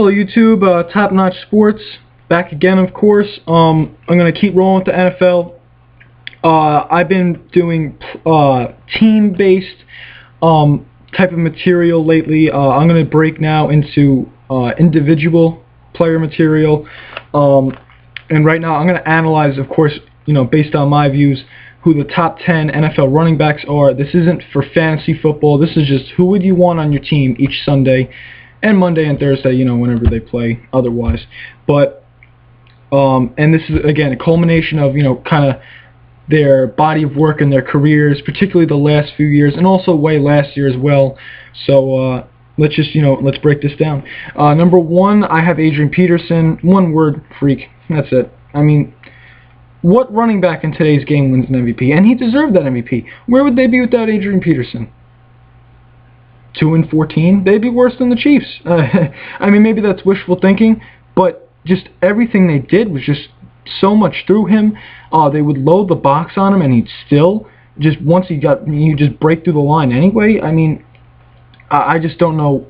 Hello YouTube, Top Notch Sports, back again of course. I'm going to keep rolling with the NFL. I've been doing team-based type of material lately. I'm going to break now into individual player material. And right now I'm going to analyze, of course, based on my views, who the top 10 NFL running backs are. This isn't for fantasy football. This is just who would you want on your team each Sunday and Monday and Thursday, whenever they play otherwise. But, and this is, again, a culmination of, kind of their body of work and their careers, particularly the last few years, and also way last year as well. So, let's just, let's break this down. Number one, I have Adrian Peterson. One word, freak. That's it. I mean, what running back in today's game wins an MVP? And he deserved that MVP. Where would they be without Adrian Peterson? 2-14, they'd be worse than the Chiefs. I mean, maybe that's wishful thinking, but just everything they did was just so much through him. They would load the box on him, and he'd still just you just break through the line anyway. I mean, I just don't know,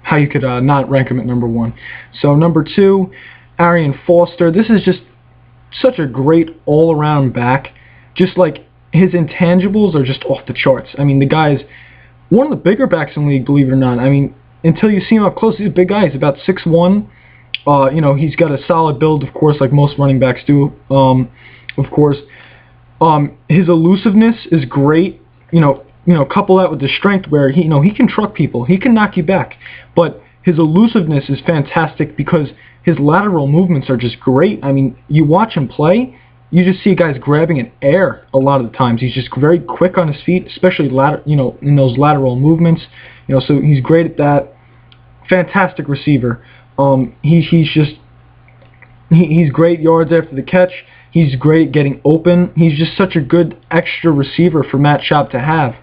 how you could not rank him at number one. So number two, Arian Foster. This is just such a great all-around back. Just like his intangibles are just off the charts. I mean, the guy's one of the bigger backs in the league, believe it or not. I mean, until you see him up close, he's a big guy. He's about 6'1". He's got a solid build, of course, like most running backs do. Of course, his elusiveness is great. Couple that with the strength, where he can truck people, he can knock you back. But his elusiveness is fantastic because his lateral movements are just great. I mean, you watch him play, you just see guys grabbing in air a lot of the times. He's just very quick on his feet, especially in those lateral movements. So he's great at that. Fantastic receiver. He's great yards after the catch. He's great getting open. He's just such a good extra receiver for Matt Schaub to have.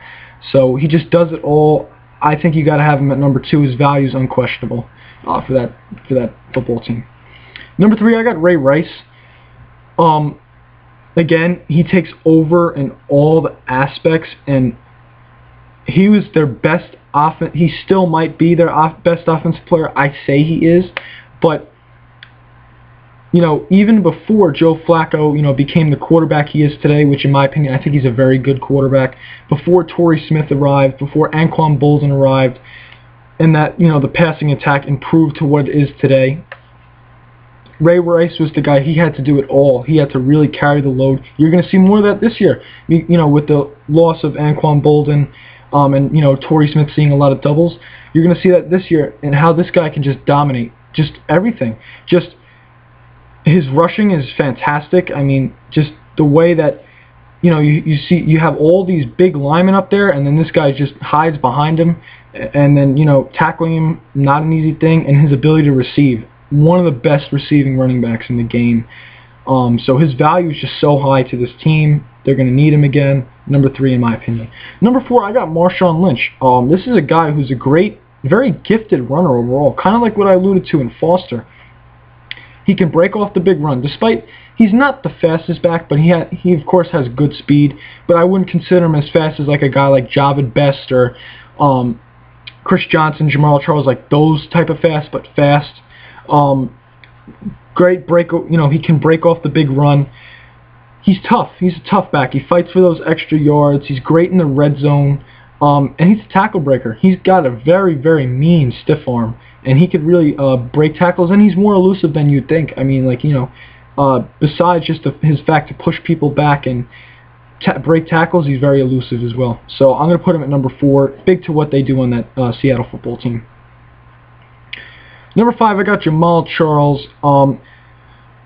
So he just does it all. I think you got to have him at number two. His value is unquestionable for that football team. Number three, I got Ray Rice. Again, he takes over in all the aspects, and he was their best offense. He still might be their best offensive player. I say he is, but even before Joe Flacco, became the quarterback he is today, which in my opinion, I think he's a very good quarterback. Before Torrey Smith arrived, before Anquan Boldin arrived, and that the passing attack improved to what it is today. Ray Rice was the guy. He had to do it all. He had to really carry the load. You're going to see more of that this year. With the loss of Anquan Boldin, and Torrey Smith seeing a lot of doubles. You're going to see that this year, and how this guy can just dominate just everything. Just his rushing is fantastic. I mean, just the way that you have all these big linemen up there, and then this guy just hides behind him, and then tackling him, not an easy thing, and his ability to receive. One of the best receiving running backs in the game. So his value is just so high to this team. They're going to need him again. Number three, in my opinion. Number four, I got Marshawn Lynch. This is a guy who's a great, very gifted runner overall, kind of like what I alluded to in Foster. He can break off the big run, despite he's not the fastest back, but he of course has good speed. But I wouldn't consider him as fast as like a guy like Javid Best or Chris Johnson, Jamal Charles, like those type of fast, but fast. Great break, he can break off the big run. He's tough. He's a tough back. He fights for those extra yards. He's great in the red zone. And he's a tackle breaker. He's got a very, very mean stiff arm, and he could really break tackles, and he's more elusive than you'd think. I mean, besides just his fact to push people back and break tackles, he's very elusive as well. So I'm going to put him at number four, big to what they do on that Seattle football team. Number five, I got Jamal Charles.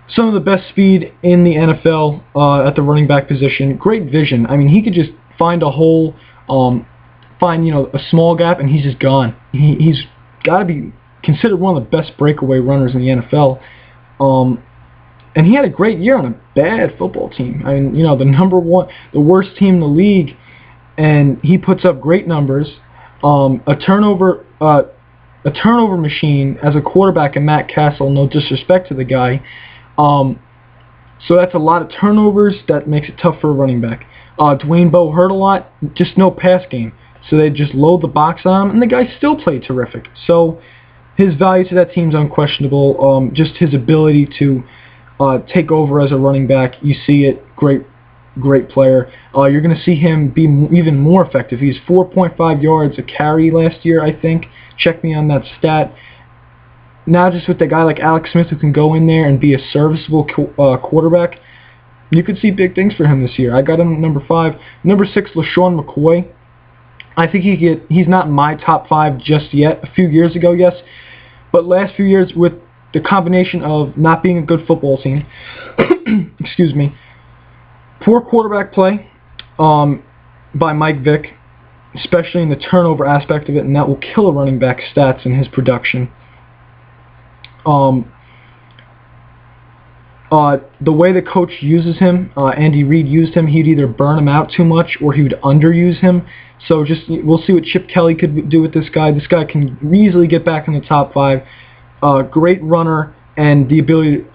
Some of the best speed in the NFL at the running back position. Great vision. I mean, he could just find a hole, find a small gap, and he's just gone. He's got to be considered one of the best breakaway runners in the NFL. And he had a great year on a bad football team. I mean, the worst team in the league, and he puts up great numbers. A turnover machine as a quarterback in Matt Castle. No disrespect to the guy. So that's a lot of turnovers. That makes it tough for a running back. Dwayne Bowe hurt a lot. Just no pass game. So they just load the box on him, and the guy still played terrific. So his value to that team is unquestionable. Just his ability to take over as a running back, you see it. Great player. You're going to see him be even more effective. He's 4.5 yards a carry last year, I think. Check me on that stat. Now just with a guy like Alex Smith who can go in there and be a serviceable quarterback, you could see big things for him this year. I got him at number 5. Number 6, LeSean McCoy. I think he's not my top 5 just yet. A few years ago, yes. But last few years with the combination of not being a good football team, excuse me, poor quarterback play by Mike Vick, especially in the turnover aspect of it, and that will kill a running back stats in his production. The way the coach uses him, Andy Reid used him, he'd either burn him out too much or he would underuse him. So we'll see what Chip Kelly could do with this guy. This guy can easily get back in the top 5. Great runner and the ability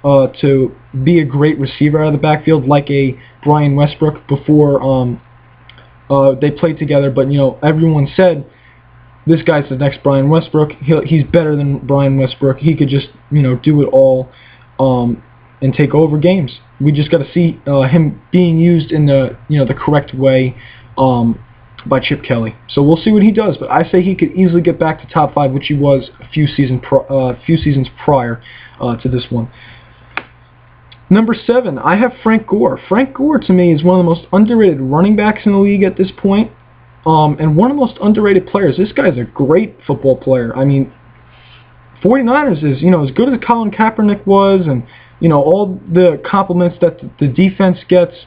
to be a great receiver out of the backfield, like a Brian Westbrook before they played together. But everyone said this guy's the next Brian Westbrook. He's better than Brian Westbrook. He could just do it all and take over games. We just got to see him being used in the the correct way by Chip Kelly. So we'll see what he does. But I say he could easily get back to top 5, which he was a few seasons prior to this one. Number 7, I have Frank Gore. Frank Gore, to me, is one of the most underrated running backs in the league at this point, and one of the most underrated players. This guy's a great football player. I mean, 49ers is, as good as Colin Kaepernick was, and, all the compliments that the defense gets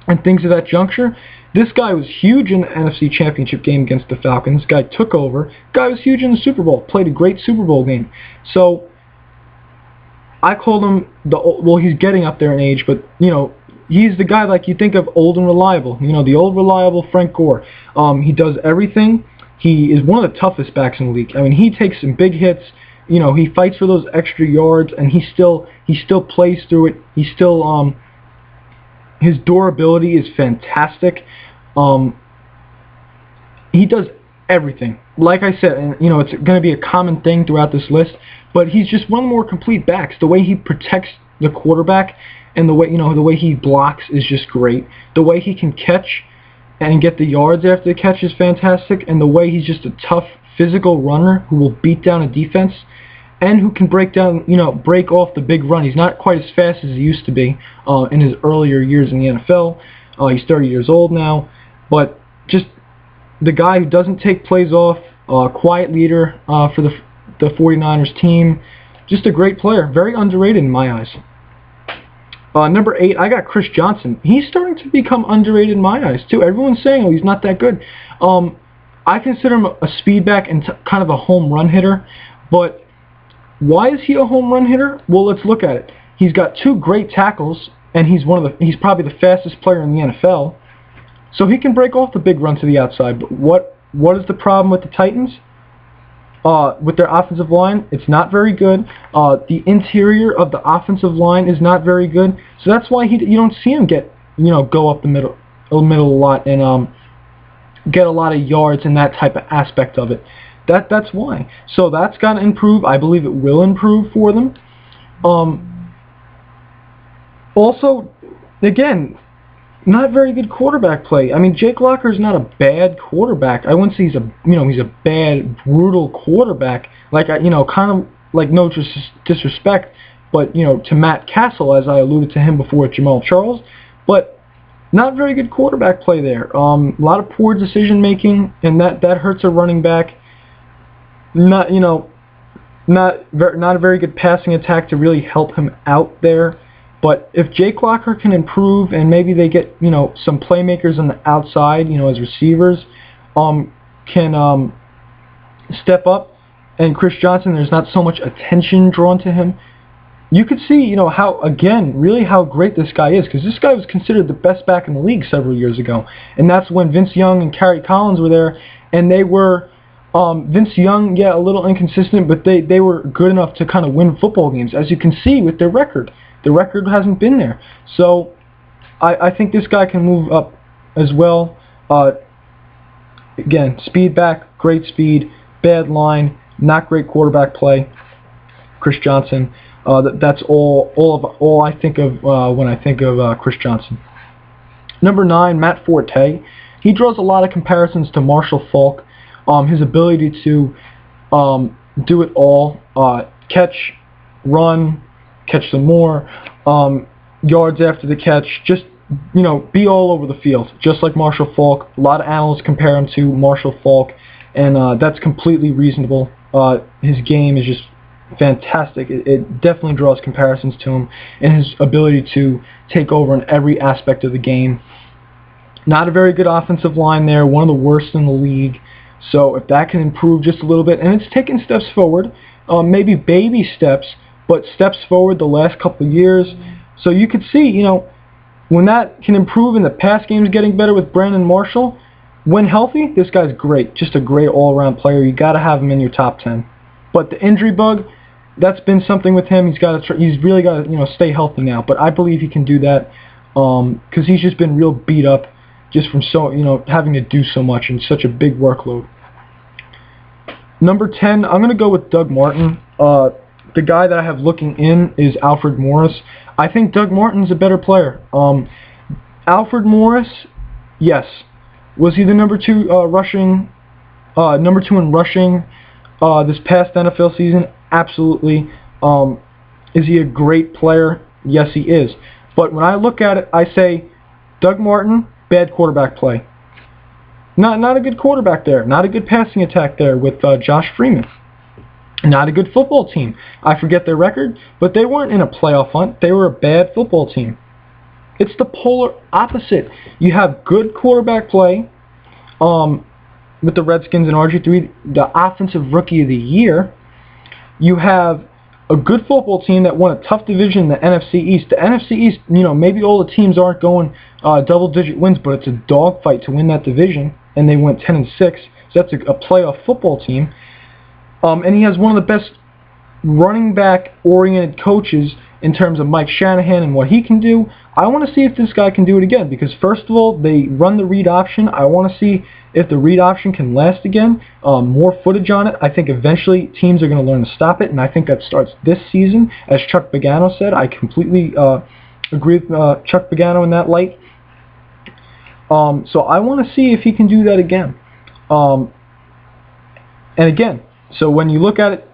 and things of that juncture. This guy was huge in the NFC Championship game against the Falcons. This guy took over. This guy was huge in the Super Bowl. Played a great Super Bowl game. So I called him he's getting up there in age, but he's the guy like you think of old and reliable. The old reliable Frank Gore. He does everything. He is one of the toughest backs in the league. I mean, he takes some big hits. He fights for those extra yards, and he still plays through it. He still his durability is fantastic. He does everything. Like I said, and it's going to be a common thing throughout this list, but he's just one of the more complete backs. The way he protects the quarterback and the way he blocks is just great. The way he can catch and get the yards after the catch is fantastic, and the way he's just a tough physical runner who will beat down a defense and who can break off the big run. He's not quite as fast as he used to be in his earlier years in the NFL. He's 30 years old now, but just the guy who doesn't take plays off, quiet leader for the 49ers team. Just a great player. Very underrated in my eyes. Number 8, I got Chris Johnson. He's starting to become underrated in my eyes, too. Everyone's saying, he's not that good. I consider him a speed back and kind of a home run hitter, but why is he a home run hitter? Well, let's look at it. He's got 2 great tackles, and he's probably the fastest player in the NFL. So he can break off the big run to the outside. But what is the problem with the Titans? With their offensive line, it's not very good. The interior of the offensive line is not very good. So that's why you don't see him go up the middle a lot and get a lot of yards in that type of aspect of it. That's why. So that's got to improve. I believe it will improve for them. Also, again, not very good quarterback play. I mean, Jake Locker is not a bad quarterback. I wouldn't say he's a bad, brutal quarterback. Like kind of like no disrespect, but to Matt Castle, as I alluded to him before, Jamal Charles, but not very good quarterback play there. A lot of poor decision making, and that hurts a running back. Not a very good passing attack to really help him out there. But if Jake Locker can improve and maybe they get some playmakers on the outside, as receivers, can step up, and Chris Johnson, there's not so much attention drawn to him, you could see how great this guy is, because this guy was considered the best back in the league several years ago, and that's when Vince Young and Kerry Collins were there, and they were. Vince Young, a little inconsistent, but they were good enough to kind of win football games, as you can see with their record. The record hasn't been there. So I think this guy can move up as well. Again, speed back, great speed, bad line, not great quarterback play. Chris Johnson. That's all I think of when I think of Chris Johnson. Number 9, Matt Forte. He draws a lot of comparisons to Marshall Faulk. His ability to do it all, catch, run, catch some more, yards after the catch, just be all over the field, just like Marshall Faulk. A lot of analysts compare him to Marshall Faulk, and that's completely reasonable. His game is just fantastic. It definitely draws comparisons to him, and his ability to take over in every aspect of the game. Not a very good offensive line there, one of the worst in the league. So if that can improve just a little bit, and it's taken steps forward, maybe baby steps, but steps forward the last couple of years. So you could see, when that can improve and the pass game is getting better with Brandon Marshall, when healthy, this guy's great. Just a great all-around player. You got to have him in your top 10. But the injury bug, that's been something with him. He's really got to stay healthy now. But I believe he can do that because he's just been real beat up just from having to do so much and such a big workload. Number 10, I'm going to go with Doug Martin. The guy that I have looking in is Alfred Morris. I think Doug Martin's a better player. Alfred Morris, yes. Was he the number 2 in rushing this past NFL season? Absolutely. Is he a great player? Yes, he is. But when I look at it, I say Doug Martin, bad quarterback play. Not a good quarterback there. Not a good passing attack there with Josh Freeman. Not a good football team. I forget their record, but they weren't in a playoff hunt. They were a bad football team. It's the polar opposite. You have good quarterback play with the Redskins and RG3, the offensive rookie of the year. You have a good football team that won a tough division in the NFC East. The NFC East, maybe all the teams aren't going double-digit wins, but it's a dogfight to win that division, and they went 10-6. So that's a playoff football team. And he has one of the best running back-oriented coaches in terms of Mike Shanahan and what he can do. I want to see if this guy can do it again because, first of all, they run the read option. I want to see if the read option can last again. More footage on it. I think eventually teams are going to learn to stop it, and I think that starts this season. As Chuck Pagano said, I completely agree with Chuck Pagano in that light. So I want to see if he can do that again. And again, so when you look at it,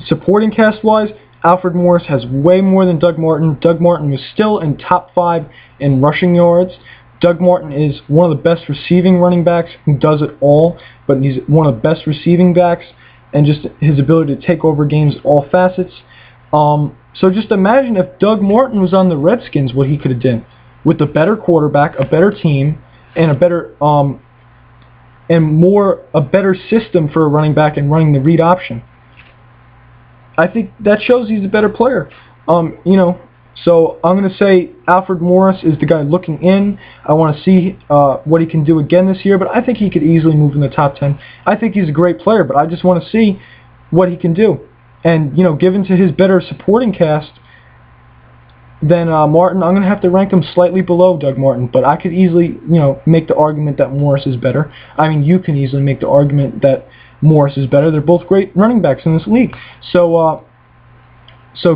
supporting cast-wise, Alfred Morris has way more than Doug Martin. Doug Martin was still in top 5 in rushing yards. Doug Martin is one of the best receiving running backs who does it all, but he's one of the best receiving backs, and just his ability to take over games at all facets. So just imagine if Doug Martin was on the Redskins, what he could have done with a better quarterback, a better team, and a better a better system for a running back and running the read option. I think that shows he's a better player. So I'm going to say Alfred Morris is the guy looking in. I want to see what he can do again this year, but I think he could easily move in the top 10. I think he's a great player, but I just want to see what he can do. And, given to his better supporting cast than Martin, I'm going to have to rank him slightly below Doug Martin, but I could easily, make the argument that Morris is better. I mean, you can easily make the argument that Morris is better. They're both great running backs in this league. So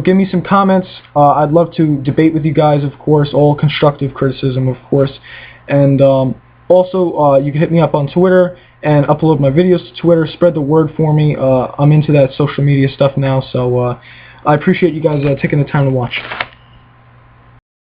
give me some comments. I'd love to debate with you guys, of course, all constructive criticism, of course. And also, you can hit me up on Twitter and upload my videos to Twitter. Spread the word for me. I'm into that social media stuff now, so I appreciate you guys taking the time to watch.